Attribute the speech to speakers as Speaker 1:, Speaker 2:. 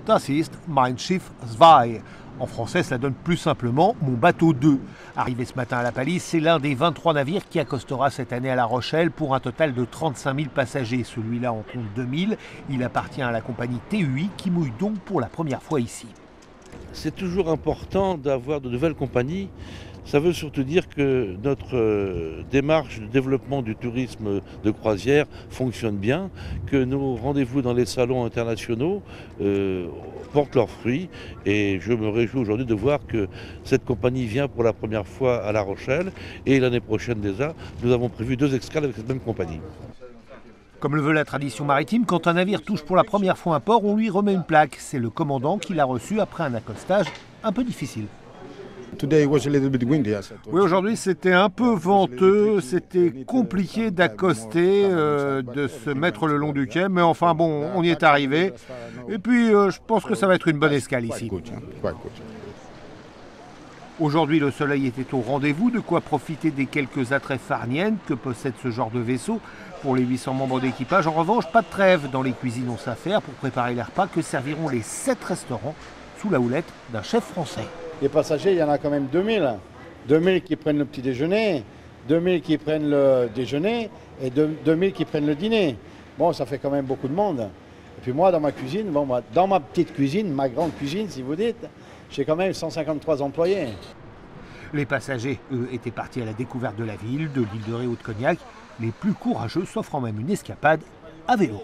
Speaker 1: Das ist mein Schiff 2. En français, cela donne plus simplement mon bateau 2. Arrivé ce matin à la Palisse, c'est l'un des 23 navires qui accostera cette année à La Rochelle pour un total de 35 000 passagers. Celui-là en compte 2000. Il appartient à la compagnie TUI qui mouille donc pour la première fois ici.
Speaker 2: C'est toujours important d'avoir de nouvelles compagnies. Ça veut surtout dire que notre démarche de développement du tourisme de croisière fonctionne bien, que nos rendez-vous dans les salons internationaux portent leurs fruits. Et je me réjouis aujourd'hui de voir que cette compagnie vient pour la première fois à La Rochelle. Et l'année prochaine déjà, nous avons prévu 2 escales avec cette même compagnie.
Speaker 1: Comme le veut la tradition maritime, quand un navire touche pour la première fois un port, on lui remet une plaque. C'est le commandant qui l'a reçue après un accostage un peu difficile. Oui, aujourd'hui c'était un peu venteux, c'était compliqué d'accoster, de se mettre le long du quai, mais enfin bon, on y est arrivé. Et puis je pense que ça va être une bonne escale ici. Aujourd'hui, le soleil était au rendez-vous, de quoi profiter des quelques attraits farniennes que possède ce genre de vaisseau. Pour les 800 membres d'équipage, en revanche, pas de trêve. Dans les cuisines, on s'affaire pour préparer les repas que serviront les 7 restaurants sous la houlette d'un chef français.
Speaker 3: Les passagers, il y en a quand même 2000. 2000 qui prennent le petit déjeuner, 2000 qui prennent le déjeuner et 2000 qui prennent le dîner. Bon, ça fait quand même beaucoup de monde. Et puis moi, dans ma cuisine, dans ma petite cuisine, ma grande cuisine, si vous dites, j'ai quand même 153 employés.
Speaker 1: Les passagers, eux, étaient partis à la découverte de la ville, de l'île de Ré ou de Cognac. Les plus courageux s'offrant même une escapade à vélo.